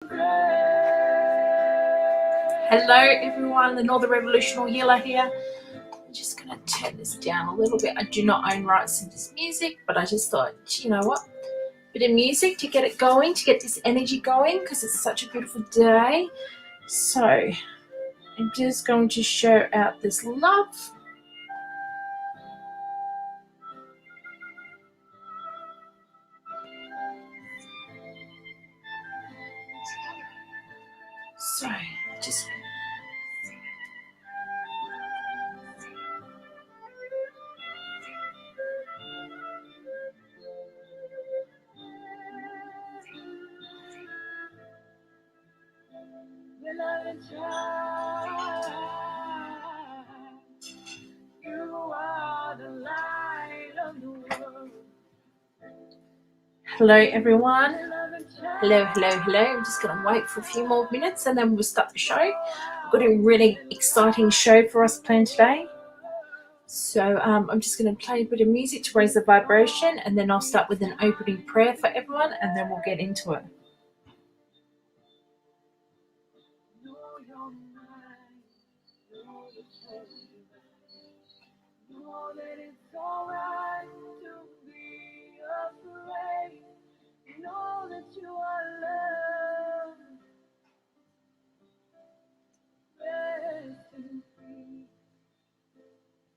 Hello everyone, Lenore the Revolutional Healer here. I'm just going to turn this down a little bit. I do not own rights to this music, but I just thought, you know what, bit of music to get it going, to get this energy going, because it's such a beautiful day. So I'm just going to show out this love. So just hello everyone. Hello. I'm just going to wait for a few more minutes and then we'll start the show. I've got a really exciting show for us planned today. So I'm just going to play a bit of music to raise the vibration, and then I'll start with an opening prayer for everyone, and then we'll get into it.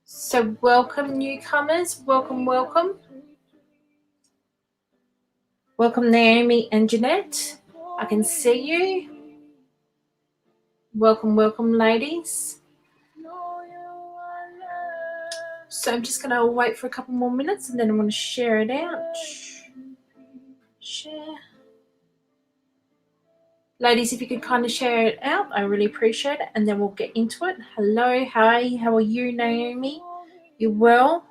So welcome newcomers, welcome. Welcome Naomi and Jeanette. I can see you. Welcome ladies. So I'm just going to wait for a couple more minutes and then I'm going to share it out. Share. Ladies, if you could kind of share it out, I really appreciate it, and then we'll get into it. Hello, hi, how are you, Naomi? You well?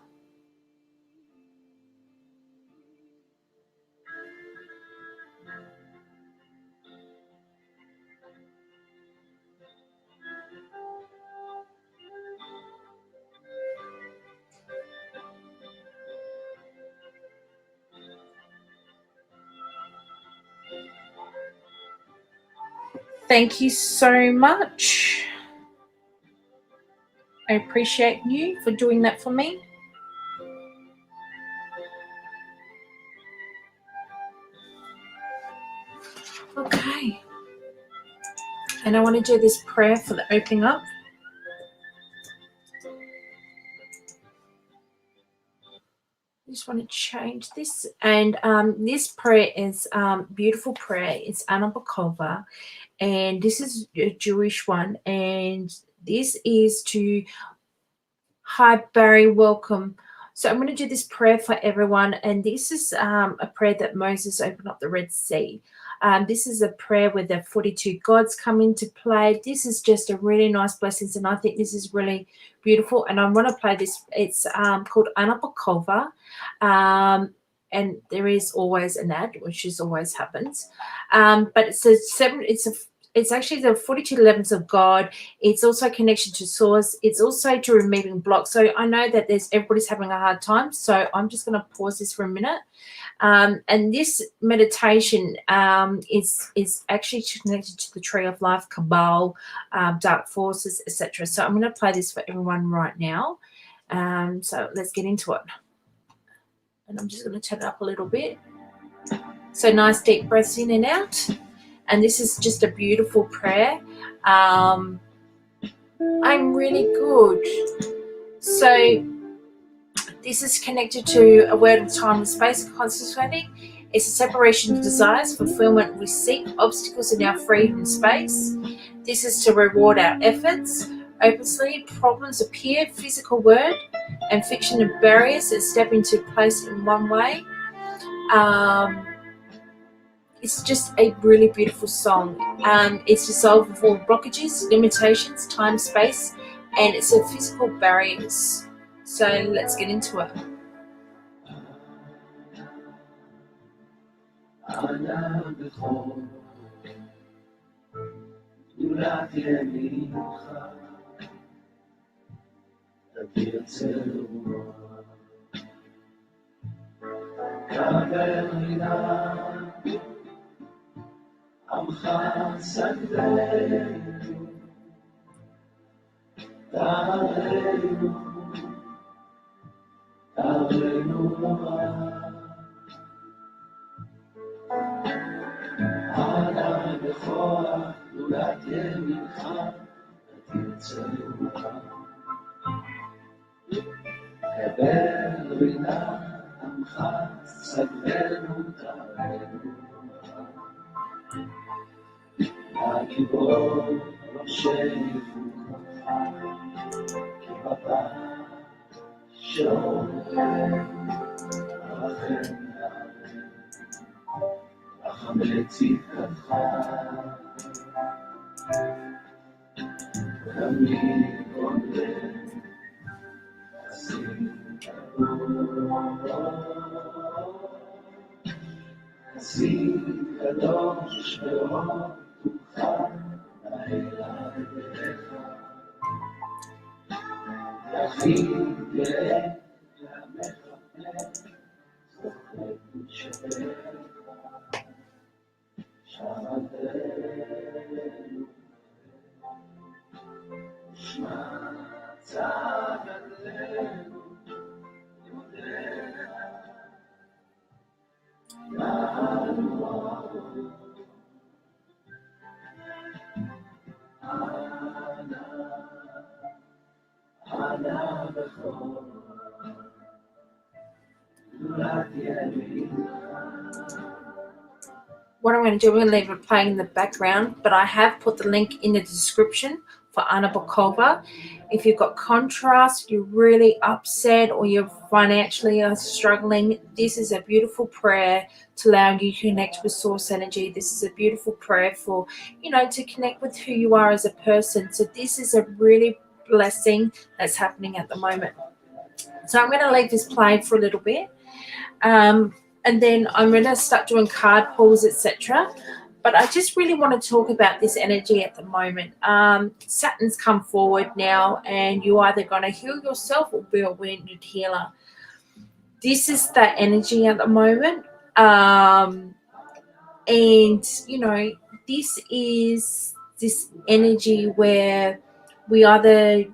Thank you so much. I appreciate you for doing that for me. Okay. And I want to do this prayer for the opening up. I just want to change this. And this prayer is beautiful prayer. It's Anna Bokova. And this is a Jewish one. And this is to, hi Barry, welcome. So I'm going to do this prayer for everyone. And this is a prayer that Moses opened up the Red Sea. This is a prayer where the 42 gods come into play. This is just a really nice blessing. And I think this is really beautiful. And I want to play this. It's called Anna Bokova. And there is always an ad, which is always happens. But it's actually the 42 levels of God. It's also a connection to source. It's also to removing blocks. So I know that everybody's having a hard time. So I'm just going to pause this for a minute. And this meditation is actually connected to the Tree of Life, Cabal, dark forces, etc. So I'm going to play this for everyone right now. So let's get into it. And I'm just going to turn it up a little bit. So nice deep breaths in and out. And this is just a beautiful prayer. I'm really good. So this is connected to a word of time and space concentrating. It's a separation of desires, fulfillment we seek, obstacles in our freedom space. This is to reward our efforts. Opensly, problems appear, physical word, and fiction of barriers that step into place in one way. It's just a really beautiful song. It's dissolved of all blockages, limitations, time, space, and it's a physical barriers. So let's get into it. עמך סגרנו, תערנו, תערנו נורא. ענה בכוח נולד ימינך, ותרצה לך. קבל רינה עמך סגרנו, תערנו. הגיבור ראשי פוקך, כי בבא שאומר רחם נעלה, רחם לצדקתך. תמיד אומר עשים עשים קדוש מאוד תוכל נעלה אליך. יחיד גאה למחפש זוכר שלך. שמתנו ושמע צוותנו יודע ענה בכור נולד ימינך. What I'm going to do, I'm going to leave it playing in the background, but I have put the link in the description for Anna Bokova. If you've got contrast, you're really upset, or you're financially struggling, this is a beautiful prayer to allow you to connect with source energy. This is a beautiful prayer for, to connect with who you are as a person. So this is a really blessing that's happening at the moment. So I'm going to leave this playing for a little bit. And then I'm going to start doing card pulls, etc. But I just really want to talk about this energy at the moment. Saturn's come forward now, and you're either going to heal yourself or be a wounded healer. This is that energy at the moment. And, this is this energy where we either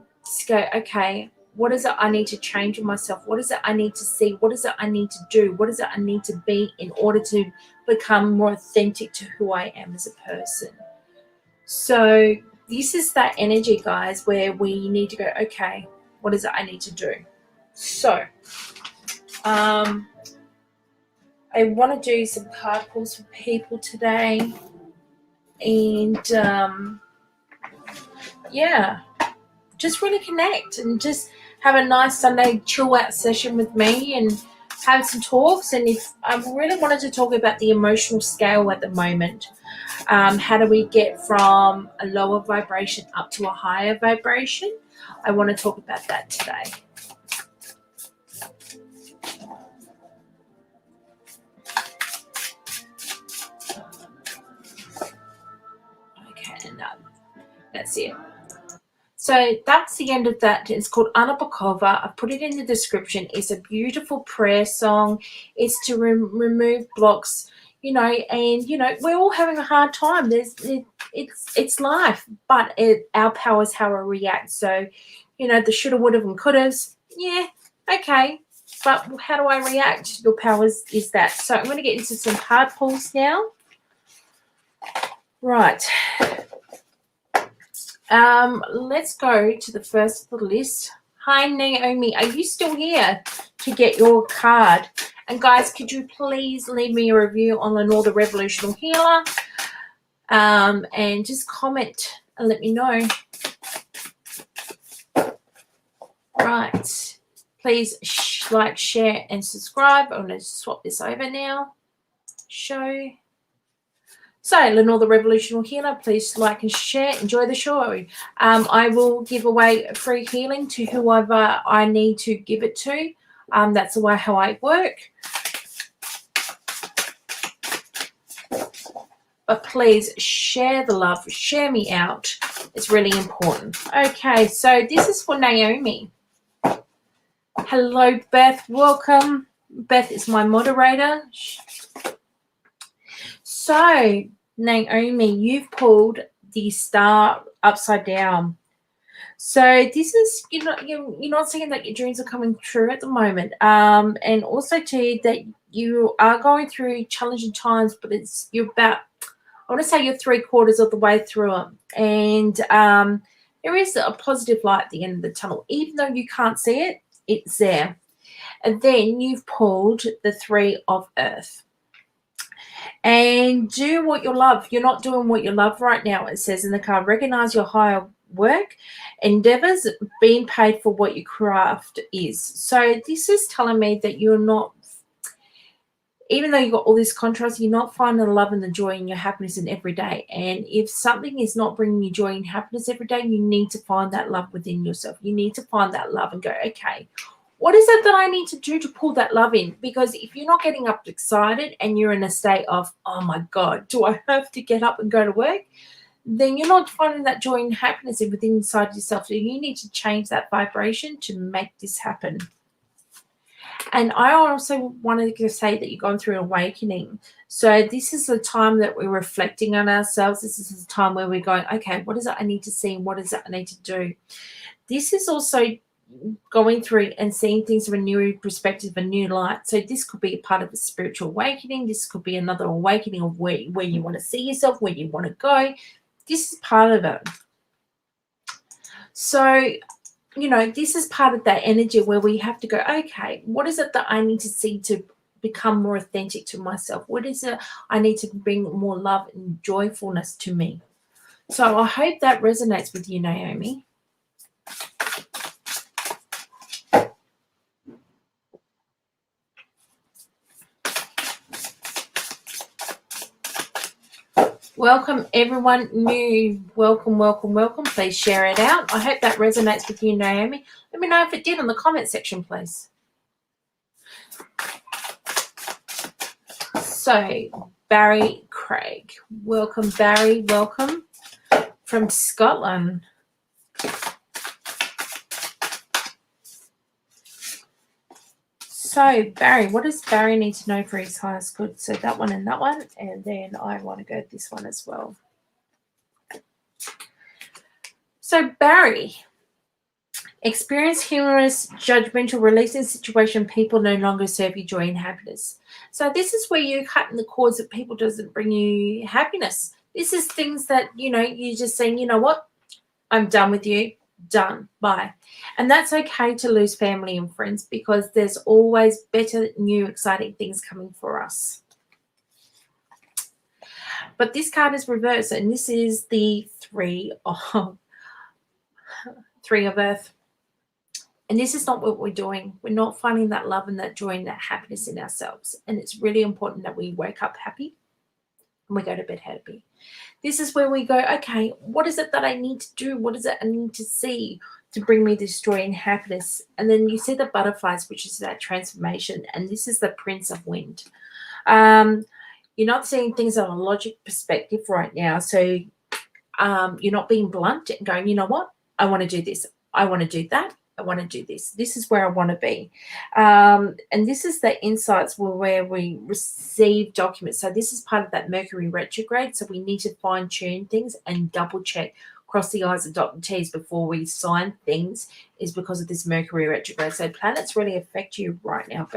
go, okay, what is it I need to change in myself? What is it I need to see? What is it I need to do? What is it I need to be in order to become more authentic to who I am as a person? So this is that energy, guys, where we need to go, okay, what is it I need to do? So I want to do some card pulls for people today. And just really connect and just have a nice Sunday chill out session with me and have some talks. And if I really wanted to talk about the emotional scale at the moment, how do we get from a lower vibration up to a higher vibration? I want to talk about that today. Okay, and that's it. So that's the end of that. It's called Anna Bokova. I've put it in the description. It's a beautiful prayer song. It's to remove blocks, and we're all having a hard time. It's life, but our power is how we react. So, the shoulda, woulda, and couldas. Yeah, okay, but how do I react? Your power is that. So I'm going to get into some card pulls now. Right. Let's go to the first of the list. Hi, Naomi. Are you still here to get your card? And guys, could you please leave me a review on Lenore the Revolutional Healer? And just comment and let me know. Right. Please like, share, and subscribe. I'm going to swap this over now. Show. So, Lenore the Revolutional Healer, please like and share. Enjoy the show. I will give away free healing to whoever I need to give it to. That's the way how I work. But please share the love. Share me out. It's really important. Okay, so this is for Naomi. Hello, Beth. Welcome. Beth is my moderator. So, Naomi, you've pulled the star upside down. So this is you're not saying that your dreams are coming true at the moment. And also too that you are going through challenging times, but you're about, I want to say you're 3/4 of the way through them. And there is a positive light at the end of the tunnel. Even though you can't see it, it's there. And then you've pulled the Three of Earth. And do what you love. You're not doing what you love right now, it says in the card. Recognize your higher work endeavors, being paid for what your craft is. So this is telling me that you're not, even though you've got all this contrast, you're not finding the love and the joy and your happiness in every day. And if something is not bringing you joy and happiness every day, you need to find that love within yourself. You need to find that love and go, okay, what is it that I need to do to pull that love in? Because if you're not getting up excited and you're in a state of, oh my God, do I have to get up and go to work? Then you're not finding that joy and happiness within inside yourself. So you need to change that vibration to make this happen. And I also wanted to say that you're going through an awakening. So this is the time that we're reflecting on ourselves. This is the time where we're going, okay, what is it I need to see? And what is it I need to do? This is also going through and seeing things from a new perspective, a new light. So this could be a part of a spiritual awakening. This could be another awakening of where you want to see yourself, where you want to go. This is part of it. So, this is part of that energy where we have to go, okay, what is it that I need to see to become more authentic to myself? What is it I need to bring more love and joyfulness to me? So I hope that resonates with you, Naomi. Welcome, everyone new. Welcome, welcome, welcome. Please share it out. I hope that resonates with you, Naomi. Let me know if it did in the comment section, please. So, Barry Craig. Welcome, Barry. Welcome from Scotland. So, Barry, what does Barry need to know for his highest good? So that one and that one, and then I want to go this one as well. So, Barry, experience humorous, judgmental, releasing situation people no longer serve you joy and happiness. So this is where you're cutting the cords that people doesn't bring you happiness. This is things that, you're just saying, you know what, I'm done with you. Done. Bye. And that's okay to lose family and friends because there's always better, new, exciting things coming for us. But this card is reversed, and this is the Three of Earth. And this is not what we're doing. We're not finding that love and that joy and that happiness in ourselves. And it's really important that we wake up happy and we go to bed happy. This is where we go, okay, what is it that I need to do? What is it I need to see to bring me this joy and happiness? And then you see the butterflies, which is that transformation. And this is the Prince of Wind. You're not seeing things on a logic perspective right now. So you're not being blunt and going, you know what? I want to do this. I want to do that. I want to do this. This is where I want to be. And this is the insights where we receive documents. So this is part of that Mercury retrograde. So we need to fine tune things and double check, cross the I's and dot the T's before we sign things, is because of this Mercury retrograde. So planets really affect you right now,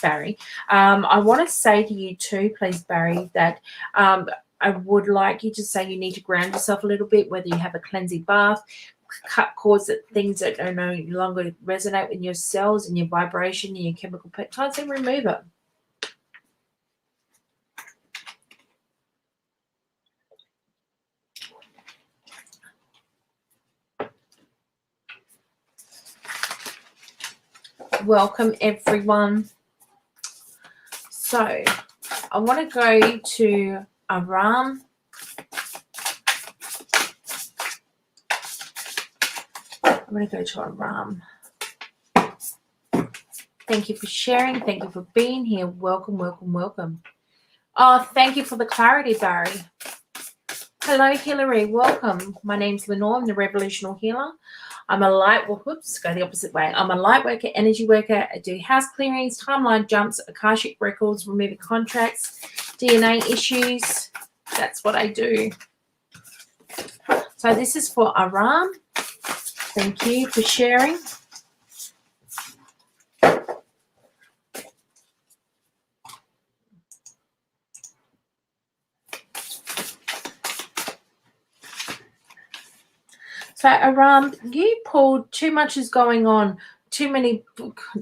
Barry. I want to say to you too, please, Barry, that I would like you to say you need to ground yourself a little bit, whether you have a cleansing bath, cut cords, that things that no longer resonate with your cells and your vibration and your chemical peptides, and remove it. Welcome, everyone. So I want to go to Aram. I'm going to go to Aram. Thank you for sharing. Thank you for being here. Welcome, welcome, welcome. Oh, thank you for the clarity, Barry. Hello, Hillary. Welcome. My name's Lenore. I'm the Revolutional Healer. I'm a light, whoops, go the opposite way. I'm a light worker, energy worker. I do house clearings, timeline jumps, Akashic records, removing contracts, DNA issues. That's what I do. So this is for Aram. Thank you for sharing. So Aram, you pulled too much is going on, too many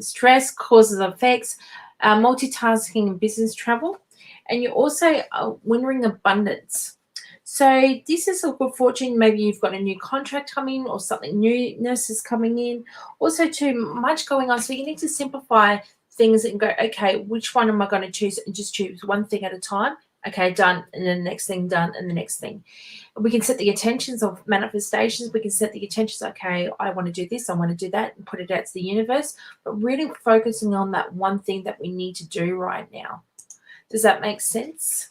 stress causes effects, multitasking and business travel, and you're also wondering abundance. So this is a good fortune. Maybe you've got a new contract coming or something newness is coming in. Also too much going on. So you need to simplify things and go, okay, which one am I going to choose? And just choose one thing at a time. Okay, done. And then the next thing done and the next thing. We can set the intentions of manifestations. We can set the intentions, okay, I want to do this, I want to do that, and put it out to the universe, but really focusing on that one thing that we need to do right now. Does that make sense?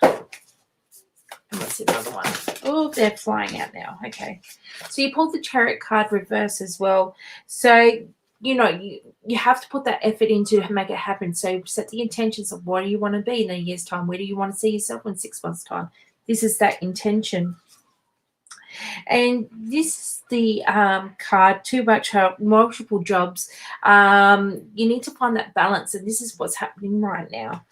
And what's the other one? Oh, they're flying out now. Okay. So you pulled the Chariot card reverse as well. So, you know, you have to put that effort into to make it happen. So set the intentions of what do you want to be in a year's time? Where do you want to see yourself in 6 months' time? This is that intention. And this is the card, too much help, multiple jobs. You need to find that balance, and this is what's happening right now.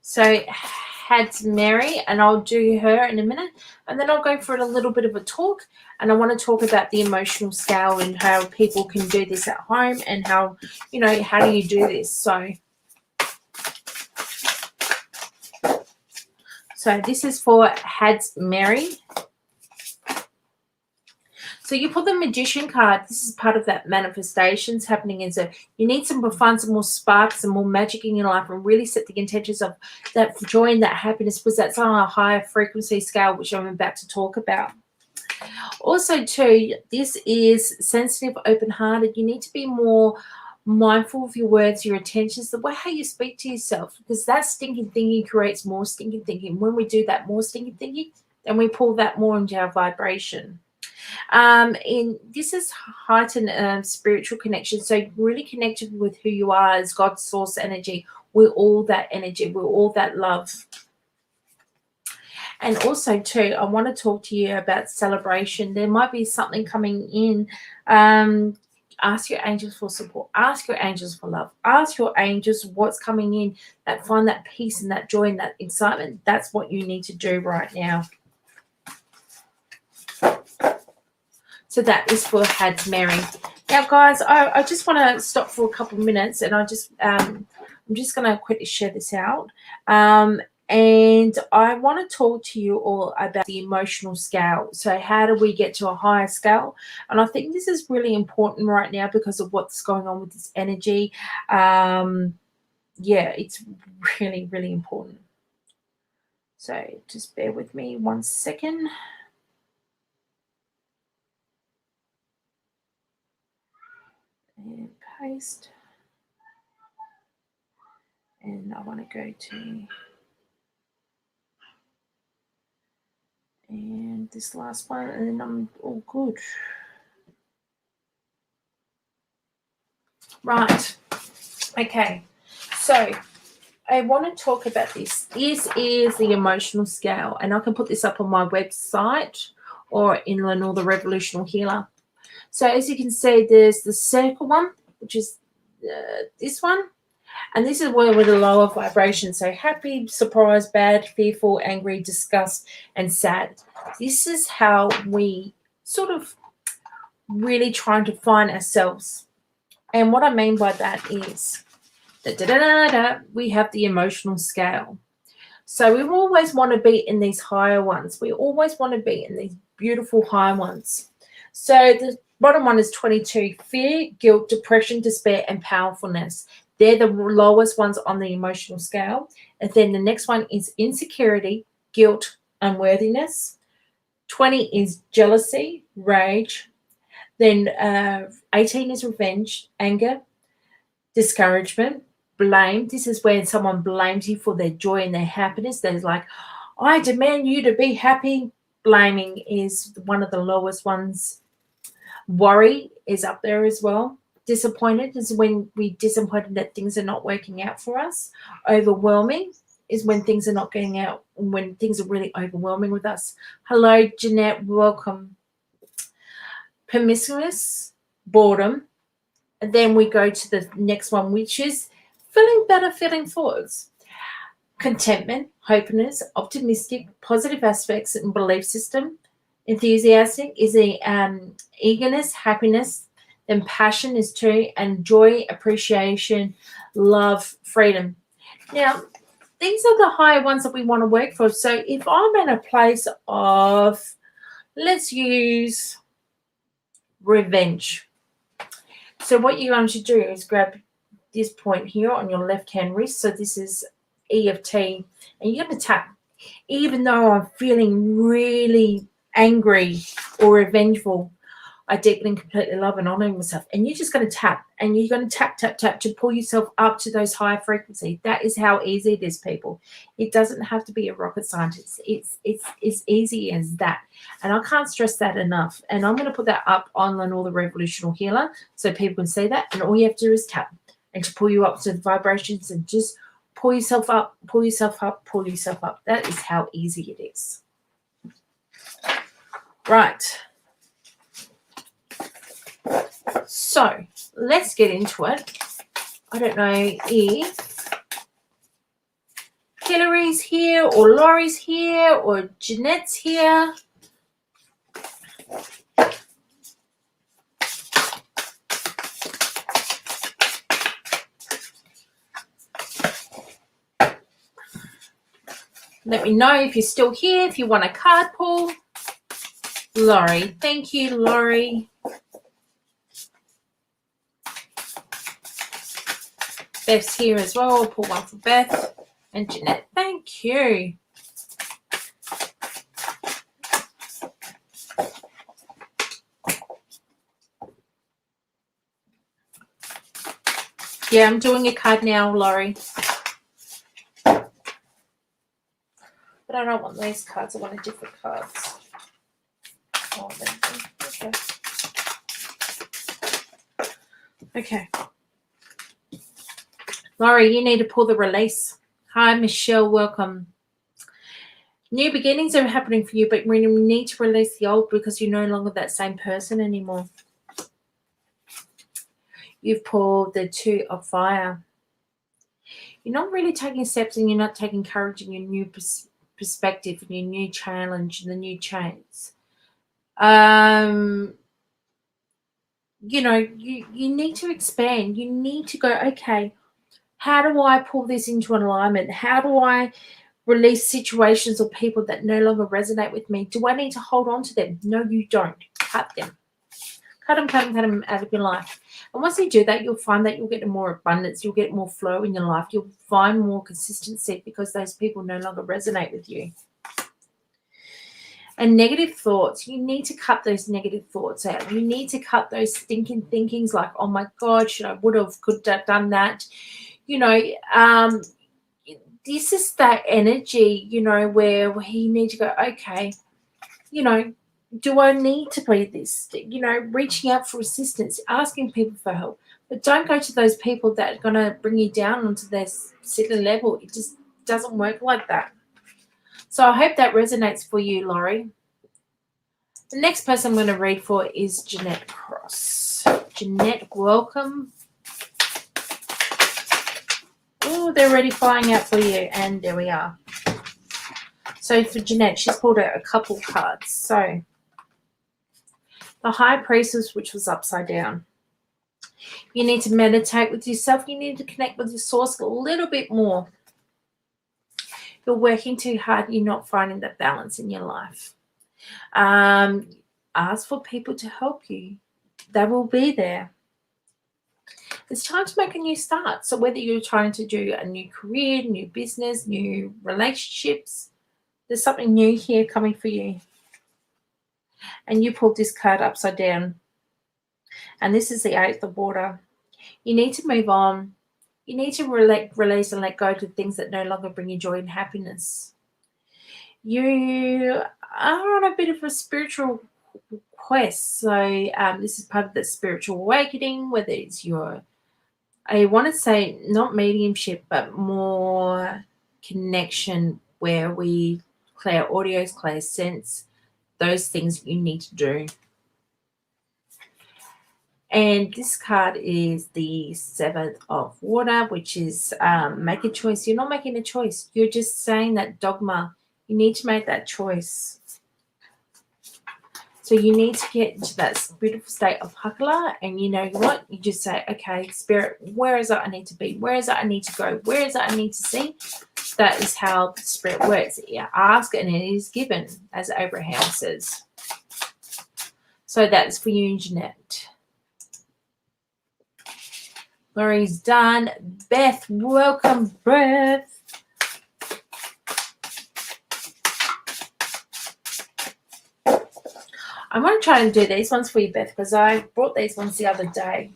So had Mary, and I'll do her in a minute, and then I'll go for a little bit of a talk, and I want to talk about the emotional scale and how people can do this at home, and how, you know, how do you do this? So this is for had Mary. So you put the Magician card. This is part of that manifestations happening. Is that you need to find some more sparks, some more magic in your life, and really set the intentions of that joy and that happiness, because that's on a higher frequency scale, which I'm about to talk about. Also, too, this is sensitive, open-hearted. You need to be more mindful of your words, your intentions, the way how you speak to yourself, because that stinking thinking creates more stinking thinking. When we do that more stinking thinking, then we pull that more into our vibration. And this is heightened spiritual connection. So really connected with who you are as God's source energy. We're all that energy. We're all that love. And also, too, I want to talk to you about celebration. There might be something coming in. Ask your angels for support. Ask your angels for love. Ask your angels what's coming in. That find that peace and that joy and that excitement. That's what you need to do right now. So that is for Had Mary. Now, guys, I just want to stop for a couple of minutes, and I'm just going to quickly share this out. And I want to talk to you all about the emotional scale. So how do we get to a higher scale? And I think this is really important right now because of what's going on with this energy. Yeah, it's really, really important. So just bear with me 1 second. And paste. And I want to go to... and this last one, and then I'm all good. Right. Okay. So I want to talk about this. This is the emotional scale, and I can put this up on my website or in Lenore the Revolutionary Healer. So as you can see, there's the circle one, which is this one. And this is where we're the lower vibration. So happy, surprised, bad, fearful, angry, disgust, and sad. This is how we sort of really trying to find ourselves. And what I mean by that is we have the emotional scale. So we always want to be in these higher ones. We always want to be in these beautiful high ones. So the bottom one is 22, fear, guilt, depression, despair, and powerfulness. They're the lowest ones on the emotional scale. And then the next one is insecurity, guilt, unworthiness. 20 is jealousy, rage. Then 18 is revenge, anger, discouragement, blame. This is when someone blames you for their joy and their happiness. There's like, I demand you to be happy. Blaming is one of the lowest ones. Worry is up there as well. Disappointed is when we're disappointed that things are not working out for us. Overwhelming is when things are not getting out, when things are really overwhelming with us. Hello, Jeanette, welcome. Promiscuous, boredom. And then we go to the next one, which is feeling better, feeling forwards. Contentment, hopefulness, optimistic, positive aspects and belief system. Enthusiastic is the eagerness, happiness. Then passion is two, and joy, appreciation, love, freedom. Now, these are the higher ones that we want to work for. So if I'm in a place of, let's use revenge. So what you're going to do is grab this point here on your left hand wrist. So this is EFT, and you're going to tap. Even though I'm feeling really angry or revengeful, I deeply and completely love and honor myself. And you're just going to tap, and you're going to tap, tap, tap to pull yourself up to those higher frequencies. That is how easy it is, people. It doesn't have to be a rocket scientist. It's as easy as that. And I can't stress that enough. And I'm going to put that up on Lenore the Revolutional Healer so people can see that. And all you have to do is tap and to pull you up to the vibrations and just pull yourself up, pull yourself up, pull yourself up. That is how easy it is. Right. So let's get into it. I don't know if Hillary's here or Laurie's here or Jeanette's here. Let me know if you're still here, if you want a card pull. Laurie, thank you, Laurie. Beth's here as well. I'll pull one for Beth. And Jeanette, thank you. Yeah, I'm doing a card now, Laurie. But I don't want these cards. I want a different cards. Oh, okay. Okay. Laurie, you need to pull the release. Hi, Michelle. Welcome. New beginnings are happening for you, but we need to release the old because you're no longer that same person anymore. You've pulled the Two of Fire. You're not really taking steps, and you're not taking courage in your new perspective and your new challenge and the new chance. You know, you need to expand. You need to go, okay, how do I pull this into alignment? How do I release situations or people that no longer resonate with me? Do I need to hold on to them? No, you don't. Cut them. Cut them out of your life. And once you do that, you'll find that you'll get more abundance. You'll get more flow in your life. You'll find more consistency because those people no longer resonate with you. And negative thoughts, you need to cut those negative thoughts out. You need to cut those stinking thinkings like, oh my God, should I, would have, could have done that. You know, this is that energy, you know, where you need to go, okay, you know, do I need to be this? You know, reaching out for assistance, asking people for help. But don't go to those people that are going to bring you down onto their silly level. It just doesn't work like that. So I hope that resonates for you, Laurie. The next person I'm going to read for is Jeanette Cross. Jeanette, welcome. Oh, they're already flying out for you. And there we are. So for Jeanette, she's pulled out a couple cards. So the High Priestess, which was upside down. You need to meditate with yourself. You need to connect with your source a little bit more. You're working too hard. You're not finding that balance in your life. Ask for people to help you. They will be there. It's time to make a new start. So whether you're trying to do a new career, new business, new relationships, there's something new here coming for you. And you pulled this card upside down. And this is the Eight of Water. You need to move on. You need to release and let go to things that no longer bring you joy and happiness. You are on a bit of a spiritual quest. So this is part of the spiritual awakening, whether it's your, I want to say not mediumship, but more connection where we clear audios, clear sense, those things you need to do. And this card is the Seventh of Water, which is make a choice. You're not making a choice. You're just saying that dogma. You need to make that choice. So you need to get into that beautiful state of hakala, and you know what? You just say, okay, Spirit, where is it I need to be? Where is it I need to go? Where is it I need to see? That is how Spirit works. You ask and it is given, as Abraham says. So that's for you, Jeanette. Laurie's done. Beth, welcome, Beth. I'm going to try and do these ones for you, Beth, because I brought these ones the other day.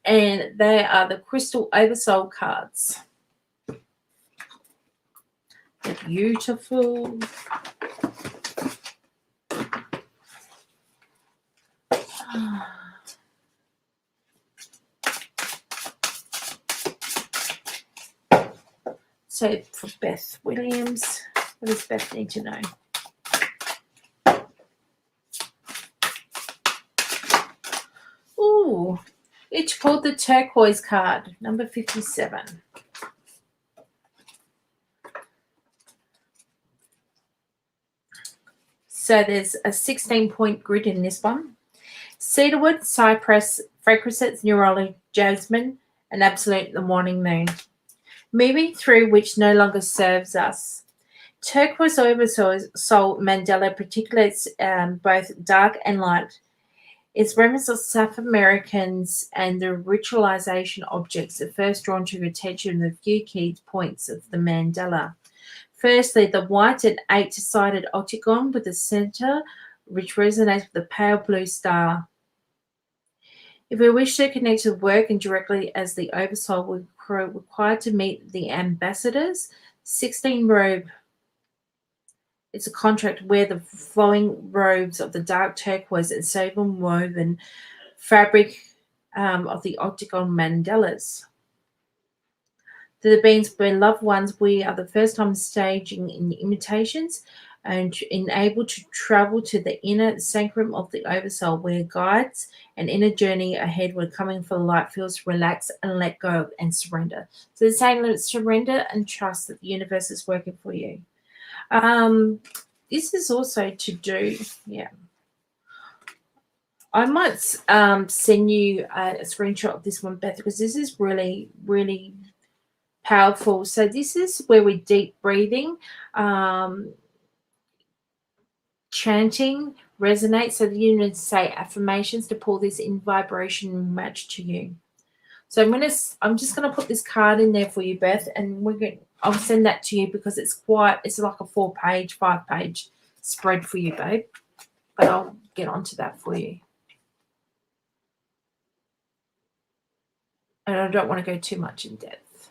And they are the Crystal Oversoul cards. They're beautiful. So for Beth Williams, what does Beth need to know? Ooh, each pulled the turquoise card, number 57. So there's a 16-point grid in this one. Cedarwood, cypress, frankincense, neroli, jasmine, and absolute the morning moon. Moving through which no longer serves us. Turquoise oversoul mandala particulates both dark and light. Its remnants of South Americans and the ritualization objects are first drawn to attention the few key points of the mandala. Firstly, the white and 8-sided octagon with the center, which resonates with the pale blue star. If we wish to connect to work and directly as the oversoul, we're required to meet the ambassadors. 16 robe. It's a contract where the flowing robes of the dark turquoise and silver woven fabric of the octagon mandalas. To the beings, beloved ones, we are the first time staging in imitations and enabled to travel to the inner sacrum of the oversoul, where guides an inner journey ahead. We're coming for the light feels relax and let go and surrender. So they're saying let's surrender and trust that the universe is working for you. This is also to do, I might send you a screenshot of this one, Beth, because this is really, really powerful. So this is where we're deep breathing, chanting, resonate. So you need to say affirmations to pull this in vibration match to you. So I'm just gonna put this card in there for you, Beth, and I'll send that to you because it's like a 4-page, 5-page spread for you, babe. But I'll get onto that for you. And I don't want to go too much in depth.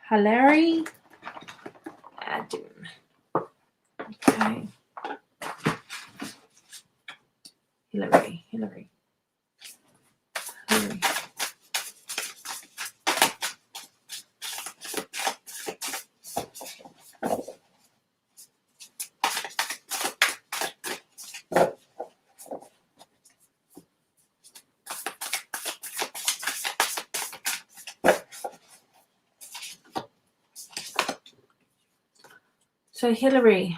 Hilary. Adam. Okay. Hillary. So Hillary,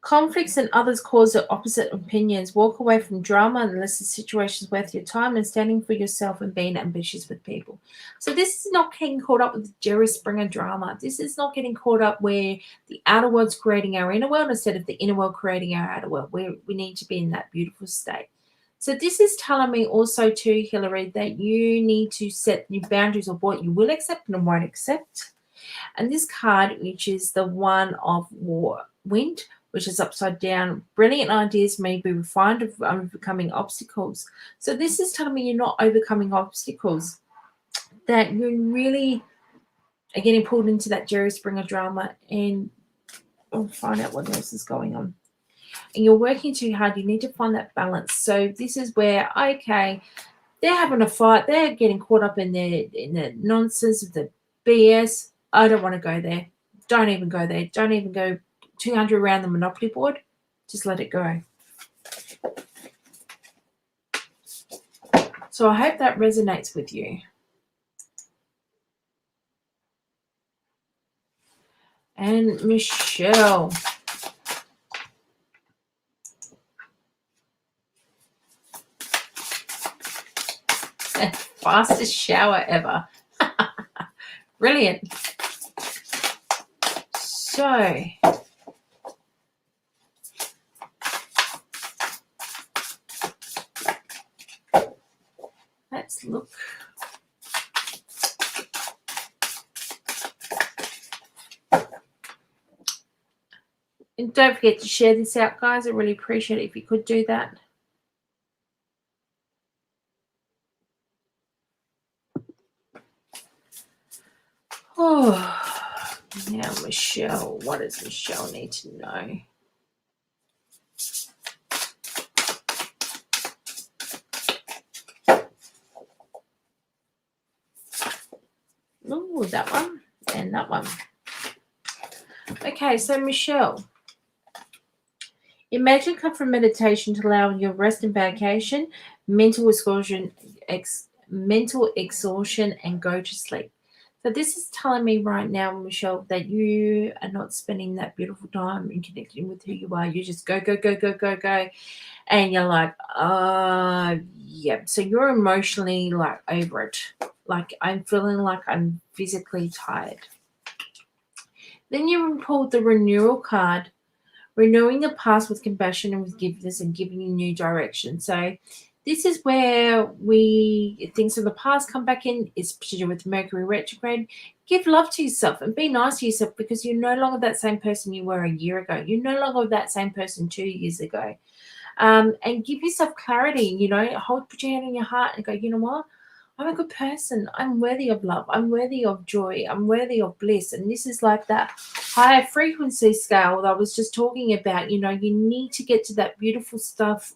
conflicts and others cause the opposite opinions. Walk away from drama unless the situation is worth your time and standing for yourself and being ambitious with people. So this is not getting caught up with Jerry Springer drama. This is not getting caught up where the outer world's creating our inner world instead of the inner world creating our outer world. We need to be in that beautiful state. So this is telling me also too, Hillary, that you need to set new boundaries of what you will accept and won't accept. And this card, which is the one of wind, which is upside down, brilliant ideas may be refined of overcoming obstacles. So this is telling me you're not overcoming obstacles, that you're really are getting pulled into that Jerry Springer drama, and I'll find out what else is going on. And you're working too hard. You need to find that balance. So this is where, okay, they're having a fight. They're getting caught up in the nonsense of the BS. I don't want to go there. Don't even go there. Don't even go 200 around the Monopoly board. Just let it go. So I hope that resonates with you. And Michelle. Fastest shower ever. Brilliant. So let's look. And don't forget to share this out, guys. I really appreciate it if you could do that. Oh, now Michelle. What does Michelle need to know? Oh, that one and that one. Okay, so Michelle. Imagine comfort meditation to allow your rest and vacation, mental exhaustion, and go to sleep. So this is telling me right now, Michelle, that you are not spending that beautiful time in connecting with who you are. You just go, go, go, go, go, go. And you're like, yeah. So you're emotionally like over it. Like I'm feeling like I'm physically tired. Then you pulled the renewal card, renewing the past with compassion and with forgiveness and giving you new direction. So this is where things from the past come back in. It's to do with Mercury retrograde. Give love to yourself and be nice to yourself because you're no longer that same person you were a year ago. You're no longer that same person 2 years ago. And give yourself clarity, put your hand on your heart and go, you know what? I'm a good person. I'm worthy of love. I'm worthy of joy. I'm worthy of bliss. And this is like that higher frequency scale that I was just talking about. You need to get to that beautiful stuff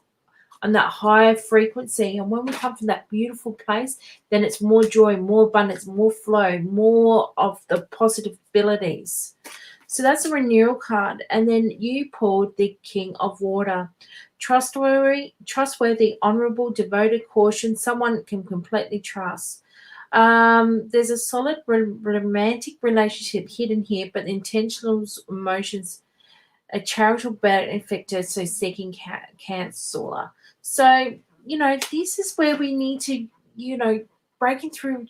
on that higher frequency. And when we come from that beautiful place, then it's more joy, more abundance, more flow, more of the possibilities. So that's a renewal card. And then you pulled the King of Water. Trustworthy, honorable, devoted, caution, someone can completely trust. There's a solid romantic relationship hidden here, but intentional emotions, a charitable benefactor, so seeking counselor. So, this is where we need to, breaking through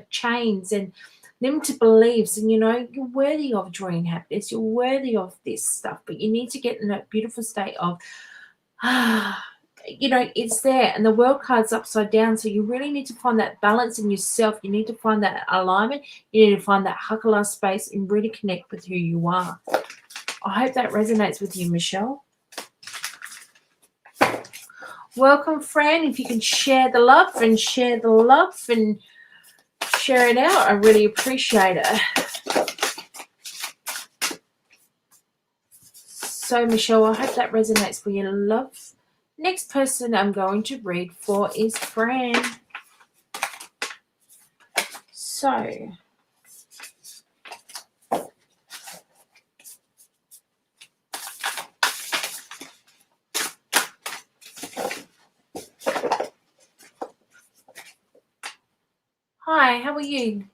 chains and limited beliefs, and you're worthy of joy and happiness. You're worthy of this stuff, but you need to get in that beautiful state of it's there, and the world card's upside down. So you really need to find that balance in yourself. You need to find that alignment. You need to find that hakala space and really connect with who you are. I hope that resonates with you, Michelle. Welcome, Fran. If you can share the love and share it out, I really appreciate it. So, Michelle, I hope that resonates with your love. Next person I'm going to read for is Fran. So, hi, how are you?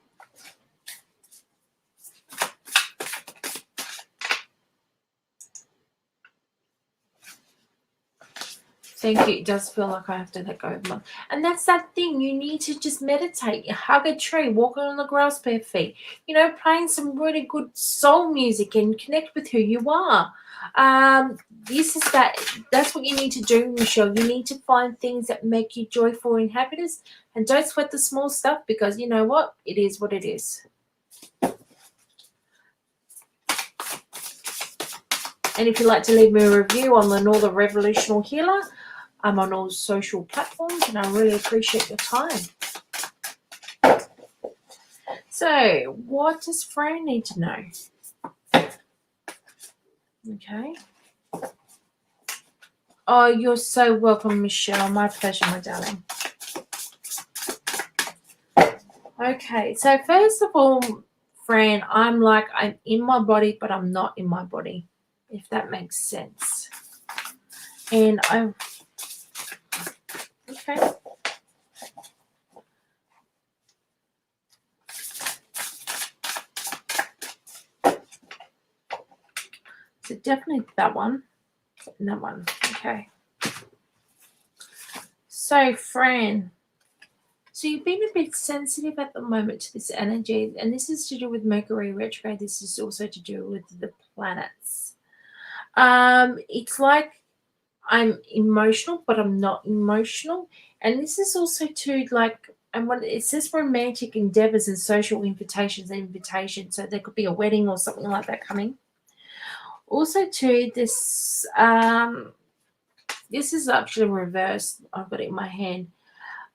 Thank you. It does feel like I have to let go of mine. And that's that thing. You need to just meditate. You hug a tree, walking on the grass bare feet. Playing some really good soul music and connect with who you are. That's what you need to do, Michelle. You need to find things that make you joyful and happiness, and don't sweat the small stuff because you know what? It is what it is. And if you'd like to leave me a review on Lenore the Revolutionary Healer, I'm on all social platforms, and I really appreciate your time. So, what does Fran need to know? Okay. Oh, you're so welcome, Michelle. My pleasure, my darling. Okay, so first of all, Fran, I'm in my body, but I'm not in my body, if that makes sense. And okay. So definitely that one and that one. Okay. So, Fran, so you've been a bit sensitive at the moment to this energy, and this is to do with Mercury retrograde. This is also to do with the planets. It's like I'm emotional, but I'm not emotional, and this is also to and when it says romantic endeavors and social invitations, so there could be a wedding or something like that coming. Also, to this is actually reversed. I've got it in my hand.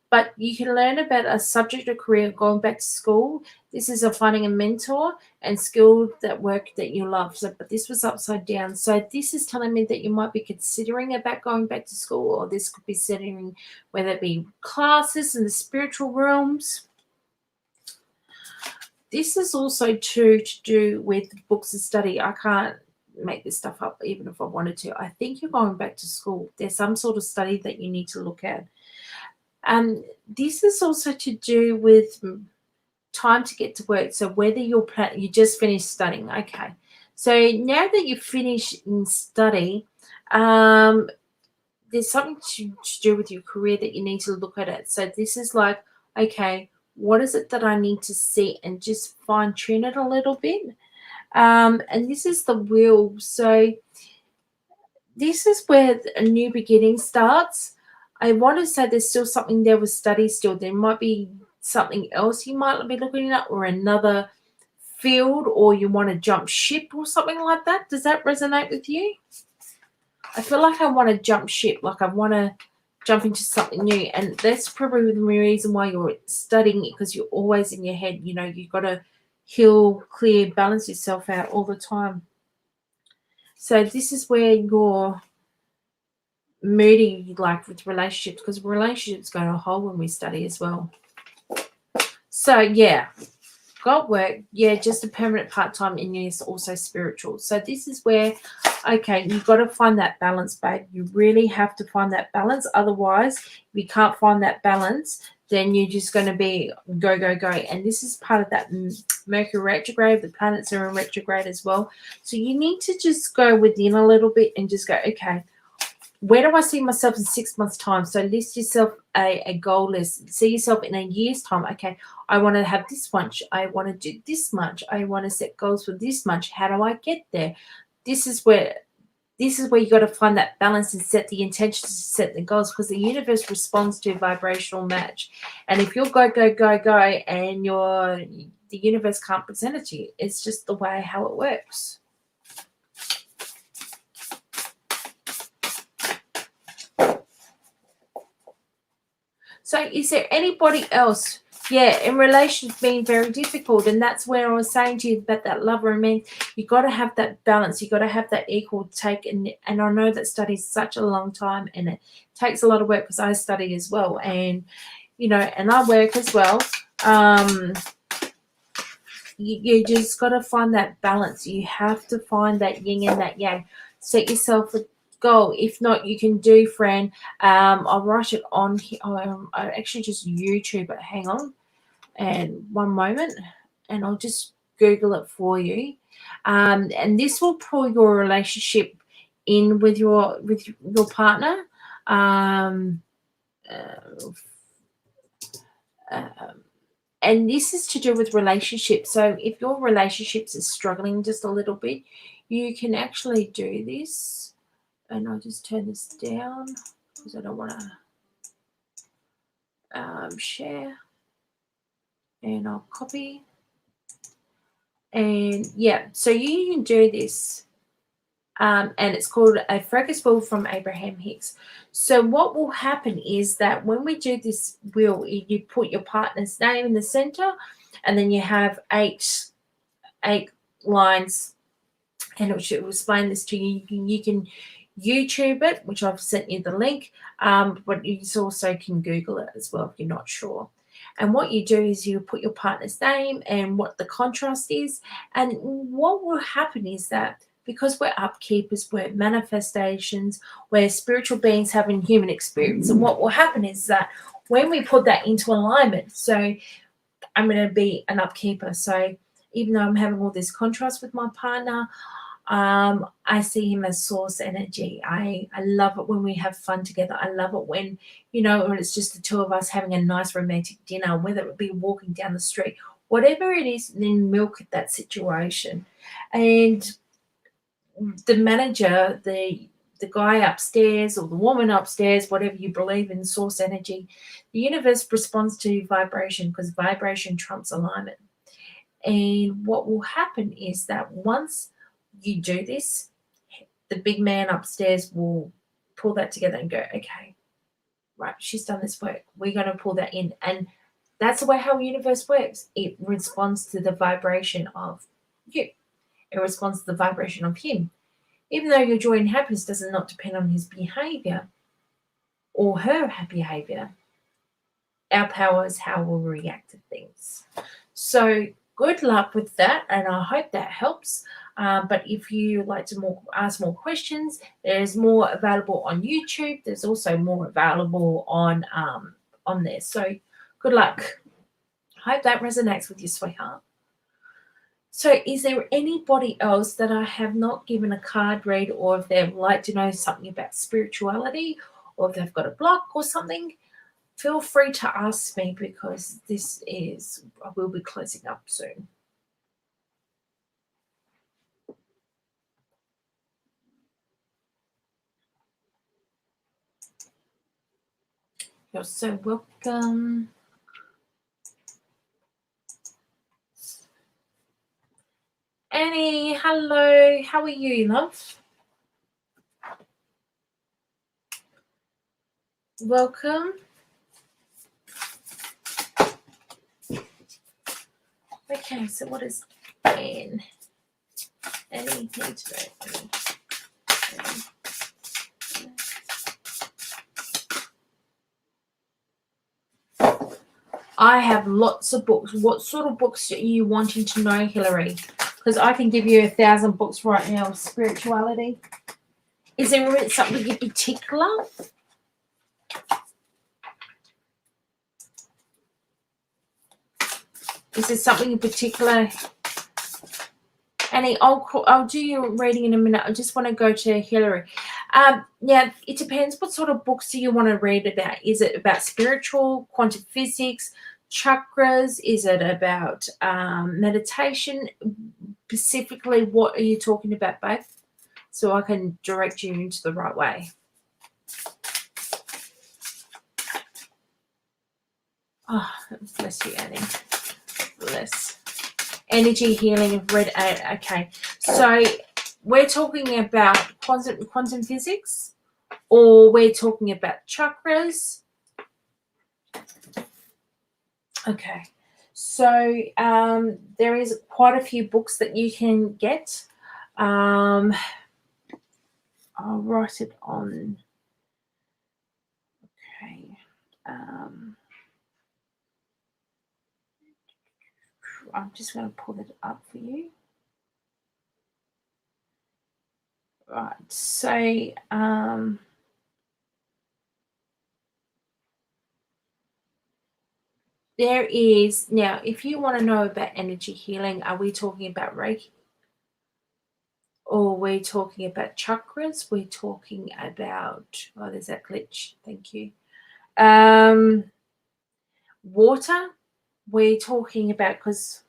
But you can learn about a subject or career going back to school. This is a finding a mentor and skill that work that you love. So, but this was upside down. So this is telling me that you might be considering about going back to school, or this could be considering whether it be classes in the spiritual realms. This is also to do with books and study. I can't make this stuff up even if I wanted to. I think you're going back to school. There's some sort of study that you need to look at. This is also to do with time to get to work. So whether you just finished studying, okay. So now that you've finished in study, there's something to do with your career that you need to look at it. So this is like, okay, what is it that I need to see and just fine tune it a little bit. And this is the wheel. So this is where a new beginning starts. I want to say there's still something there with study still. There might be something else you might be looking at, or another field, or you want to jump ship or something like that. Does that resonate with you? I feel like I want to jump ship, like I want to jump into something new. And that's probably the reason why you're studying it, because you're always in your head. You've got to heal, clear, balance yourself out all the time. So this is where you're moody, like with relationships, because relationships go to a hole when we study as well. So yeah, got work, yeah, just a permanent part-time, and yes, also spiritual. So this is where, okay, you've got to find that balance, babe. You really have to find that balance. Otherwise, if you can't find that balance, then you're just going to be go, go, go. And this is part of that Mercury retrograde. The planets are in retrograde as well. So you need to just go within a little bit and just go, okay, where do I see myself in 6 months' time? So list yourself a goal list. See yourself in a year's time. Okay, I want to have this much. I want to do this much. I want to set goals for this much. How do I get there? This is where you got to find that balance and set the intentions, set the goals, because the universe responds to a vibrational match. And if you're go, go, go, go, and the universe can't present it to you, it's just the way how it works. So is there anybody else? Yeah, in relations being very difficult. And that's where I was saying to you about that love romance. You got to have that balance. You got to have that equal take. And I know that study's such a long time, and it takes a lot of work, because I study as well. And, and I work as well. You just got to find that balance. You have to find that yin and that yang. Set yourself a goal. If not, you can do, Fran. I'll write it on here. I actually just YouTube it. Hang on, and one moment, and I'll just Google it for you. And this will pull your relationship in with your partner. And this is to do with relationships. So if your relationships is struggling just a little bit, you can actually do this. And I'll just turn this down because I don't want to share. And I'll copy. And yeah, so you can do this. And it's called a focus wheel from Abraham Hicks. So what will happen is that when we do this wheel, you put your partner's name in the center, and then you have eight lines, and it will explain this to you. You can YouTube it, which I've sent you the link, but you also can Google it as well if you're not sure. And what you do is you put your partner's name and what the contrast is, and what will happen is that because we're upkeepers, we're manifestations, we're spiritual beings having human experience, and what will happen is that when we put that into alignment, so I'm going to be an upkeeper, so even though I'm having all this contrast with my partner, I see him as source energy. I love it when we have fun together. I love it when, when it's just the two of us having a nice romantic dinner, whether it be walking down the street, whatever it is, then milk that situation. And the manager, the guy upstairs or the woman upstairs, whatever you believe in, source energy, the universe responds to vibration because vibration trumps alignment. And what will happen is that once you do this, the big man upstairs will pull that together and go, okay, right, she's done this work. We're going to pull that in. And that's the way how the universe works. It responds to the vibration of you. It responds to the vibration of him. Even though your joy and happiness does not depend on his behavior or her behavior, our power is how we'll react to things. So good luck with that, and I hope that helps. But if you like to ask more questions, there's more available on YouTube. There's also more available on there. So good luck. Hope that resonates with you, sweetheart. So is there anybody else that I have not given a card read, or if they'd like to know something about spirituality, or if they've got a block or something? Feel free to ask me, because I will be closing up soon. You're so welcome. Annie, hello. How are you, love? Welcome. Okay, so what is Annie? Annie, need to know. Annie. I have lots of books. What sort of books are you wanting to know, Hillary? Because I can give you 1,000 books right now of spirituality. Is there something in particular? Is there something in particular? Annie, I'll do your reading in a minute. I just want to go to Hillary. Yeah, it depends. What sort of books do you want to read about? Is it about spiritual, quantum physics, chakras? Is it about meditation? Specifically, what are you talking about, babe? So I can direct you into the right way. Oh, bless you, Annie. Bless. Energy healing of red. Okay, so we're talking about quantum physics, or we're talking about chakras. Okay, so there is quite a few books that you can get. I'll write it on. Okay. I'm just going to pull it up for you. Right, so there is, now if you want to know about energy healing, are we talking about Reiki? Or we're talking about chakras? We're talking about, oh, there's that glitch. Thank you. Water? We're talking about, because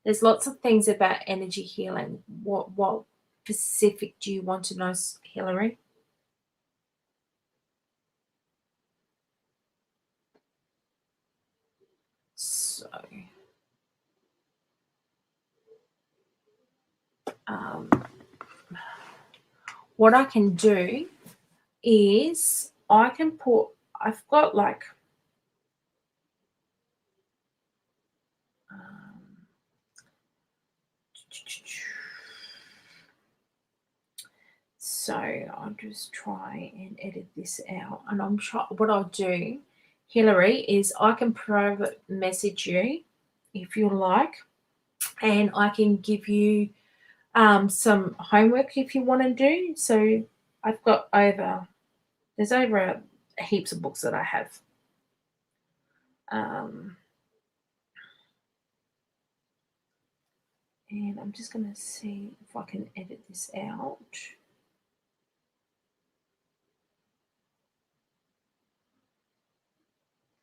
there's lots of things about energy healing. What specific do you want to know, Hillary? So, what I can do is I've got like, So I'll just try and edit this out. And I'm try what I'll do, Hillary, is I can private message you if you like, and I can give you some homework if you want to do. So I've got there's over heaps of books that I have. Um, and I'm just going to see if I can edit this out.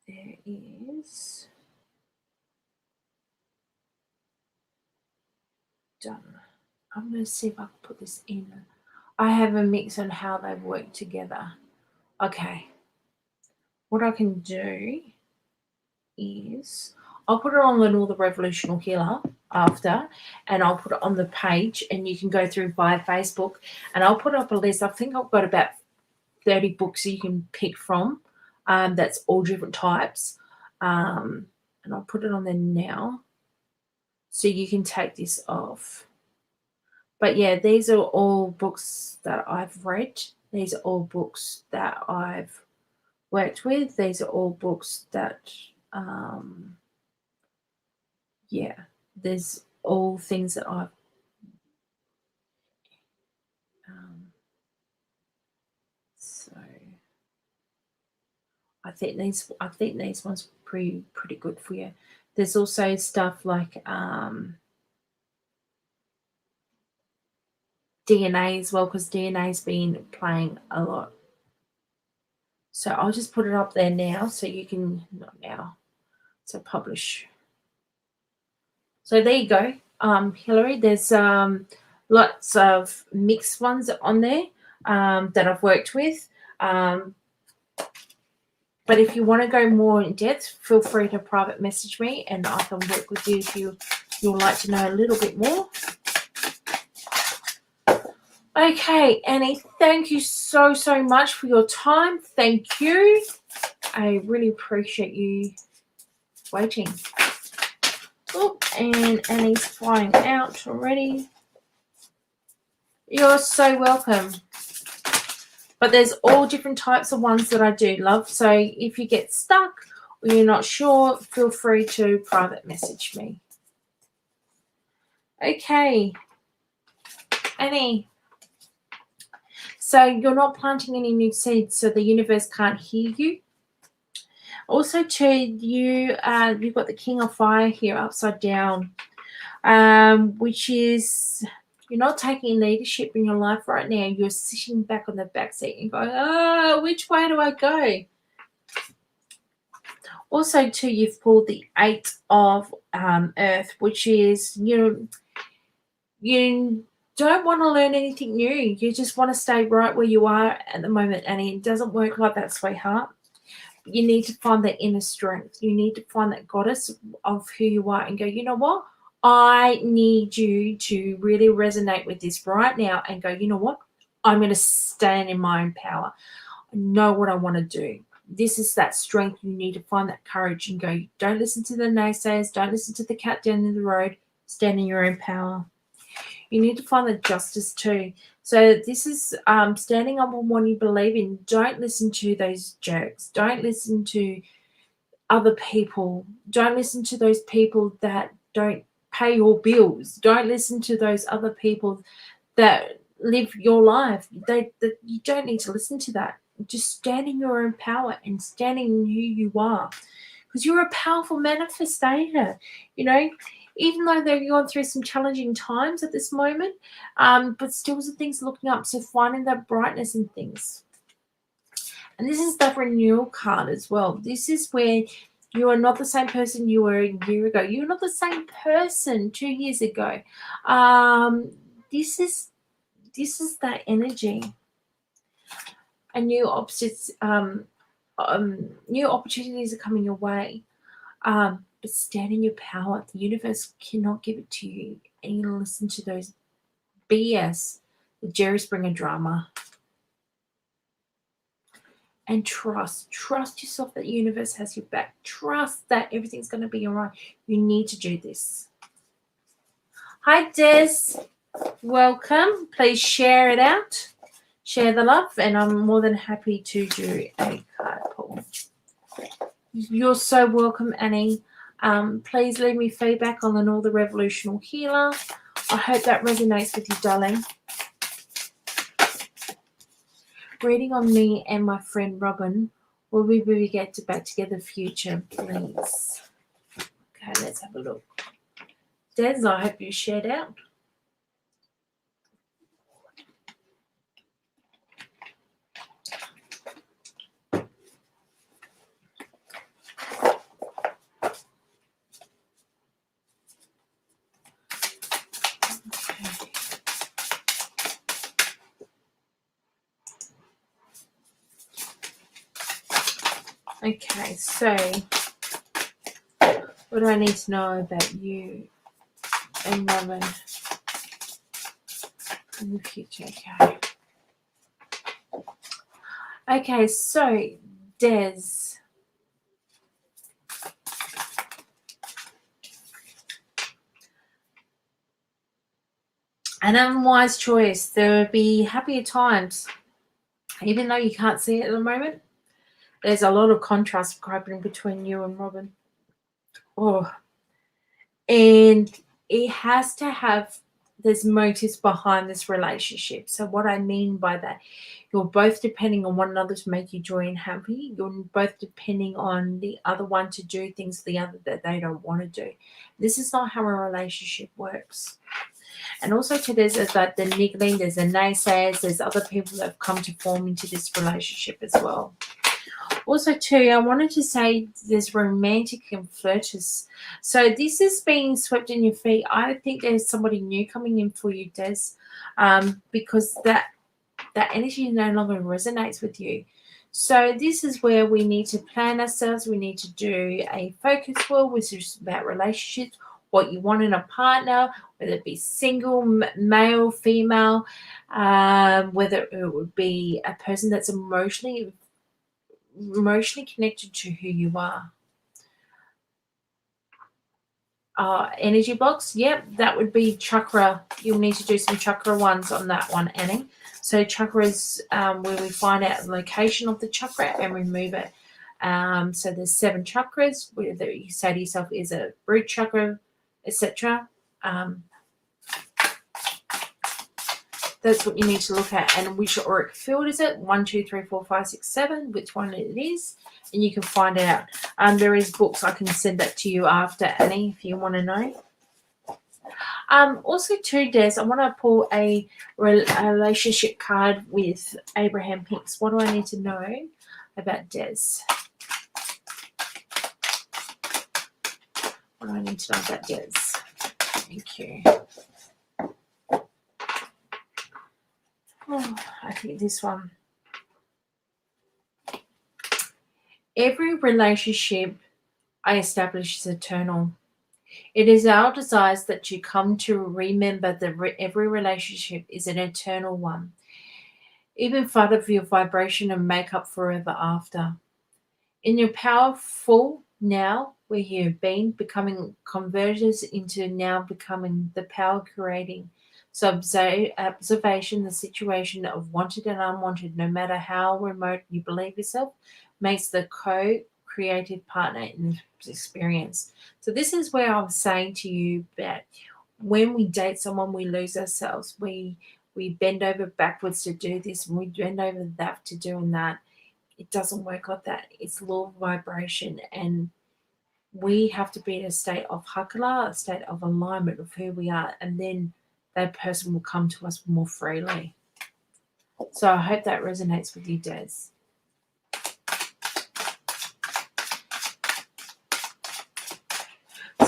There is. Done. I'm going to see if I can put this in. I have a mix on how they work together. Okay. What I can do is I'll put it on Lenore the Revolutional Healer after, and I'll put it on the page, and you can go through via Facebook, and I'll put up a list. I think I've got about 30 books you can pick from. That's all different types. And I'll put it on there now. So you can take this off. But yeah, these are all books that I've read. These are all books that I've worked with. These are all books that, yeah, there's all things that I've, so I think these ones pretty good for you. There's also stuff like DNA as well, because DNA's been playing a lot. So I'll just put it up there now so you can, not now, so publish. So there you go, Hillary. There's lots of mixed ones on there that I've worked with. But if you want to go more in depth, feel free to private message me, and I can work with you if you'd like to know a little bit more. Okay, Annie, thank you so much for your time. Thank you. I really appreciate you waiting. Oh, and Annie's flying out already. You're so welcome. But there's all different types of ones that I do, love. So if you get stuck or you're not sure, feel free to private message me. Okay, Annie. So you're not planting any new seeds, so the universe can't hear you. Also, too, you've got the King of Fire here upside down, which is you're not taking leadership in your life right now. You're sitting back on the back seat and going, which way do I go? Also, too, you've pulled the Eight of Earth, which is you don't want to learn anything new. You just want to stay right where you are at the moment, and it doesn't work like that, sweetheart. You need to find that inner strength. You need to find that goddess of who you are and go, you know what? I need you to really resonate with this right now and go, you know what? I'm going to stand in my own power. I know what I want to do. This is that strength. You need to find that courage and go, don't listen to the naysayers. Don't listen to the cat down the road. Stand in your own power. You need to find the justice too. So this is standing up on what you believe in. Don't listen to those jerks. Don't listen to other people. Don't listen to those people that don't pay your bills. Don't listen to those other people that live your life. You don't need to listen to that. Just stand in your own power and stand in who you are. Because you're a powerful manifestator, even though they're going through some challenging times at this moment, but still some things looking up. So finding that brightness in things. And this is the renewal card as well. This is where you are not the same person you were a year ago. You're not the same person 2 years ago. This is that energy. And new opportunities are coming your way. But stand in your power. The universe cannot give it to you. And you listen to those BS, the Jerry Springer drama. And trust yourself that the universe has your back. Trust that everything's going to be all right. You need to do this. Hi, Des. Welcome. Please share it out. share the love, and I'm more than happy to do a card pull. You're so welcome, Annie. Please leave me feedback on Lenore the Revolutional Healer. I hope that resonates with you, darling. Reading on me and my friend Robin. Will we get back together future, please? Okay, let's have a look. Des, I hope you shared out. Okay, so what do I need to know about you and Robin in the future? Okay. Okay, so Des. An unwise choice. There will be happier times. Even though you can't see it at the moment, there's a lot of contrast happening between you and Robin. Oh. And it has to have, there's motives behind this relationship. So what I mean by that, you're both depending on one another to make you joy and happy. You're both depending on the other one to do things the other that they don't want to do. This is not how a relationship works. And also to this is that the niggling, there's the naysayers, there's other people that have come to form into this relationship as well. Also too, I wanted to say there's romantic and flirtatious. So this is being swept in your feet. I think there's somebody new coming in for you, Des, because that energy no longer resonates with you. So this is where we need to plan ourselves. We need to do a focus work, which is about relationships, what you want in a partner, whether it be single, male, female, whether it would be a person that's emotionally connected to who you are. Energy blocks, yep, that would be chakra. You'll need to do some chakra ones on that one, Annie. So chakra is where we find out the location of the chakra and remove it. So there's 7 chakras, whether you say to yourself is a root chakra, etc. That's what you need to look at. And which auric field is it? 1, 2, 3, 4, 5, 6, 7. Which one it is, and you can find out. There is books. I can send that to you after, Annie, if you want to know. Also too, Des, I want to pull a relationship card with Abraham Hicks. What do I need to know about Des? What do I need to know about Des? Thank you. Oh, I think this one. Every relationship I establish is eternal. It is our desires that you come to remember that every relationship is an eternal one, even part of your vibration and make up forever after. In your powerful now, where you've been, becoming converted into now becoming the power creating. So observation, the situation of wanted and unwanted, no matter how remote you believe yourself, makes the co-creative partner in this experience. So this is where I was saying to you that when we date someone, we lose ourselves. We bend over backwards to do this, and we bend over that to doing that. It doesn't work like that. It's law of vibration, and we have to be in a state of hakala, a state of alignment of who we are, and then that person will come to us more freely. So I hope that resonates with you, Des.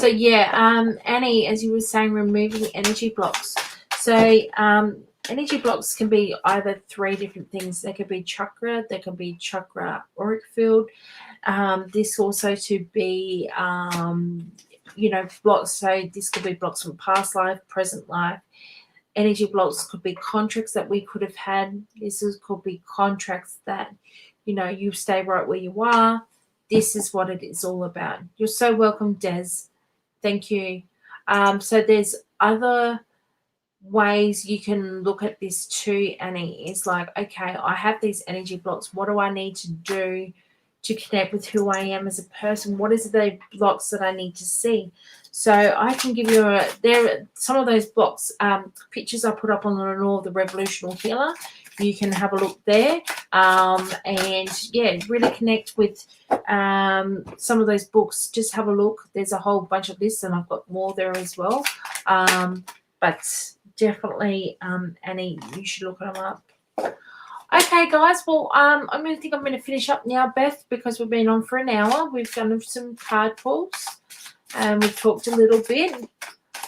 So yeah, Annie, as you were saying, removing energy blocks. So energy blocks can be either 3 different things. They could be chakra, they can be chakra auric field. This also to be, blocks. So this could be blocks from past life, present life. Energy blocks could be contracts that we could have had. Could be contracts that, you stay right where you are. This is what it is all about. You're so welcome, Des. Thank you. So there's other ways you can look at this too, Annie, is like, okay, I have these energy blocks. What do I need to do to connect with who I am as a person? What is the blocks that I need to see? So I can give you some of those blocks, pictures I put up on Lenore, the Revolutional Healer. You can have a look there, and yeah, really connect with some of those books. Just have a look. There's a whole bunch of lists, and I've got more there as well. But definitely, Annie, you should look them up. Okay, guys. Well, I'm going to finish up now, Beth, because we've been on for an hour. We've done some card pulls, and we've talked a little bit.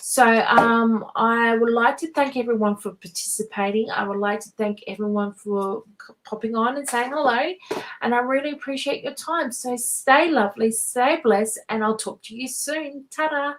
So I would like to thank everyone for participating. I would like to thank everyone for popping on and saying hello. And I really appreciate your time. So stay lovely, stay blessed, and I'll talk to you soon. Ta-da!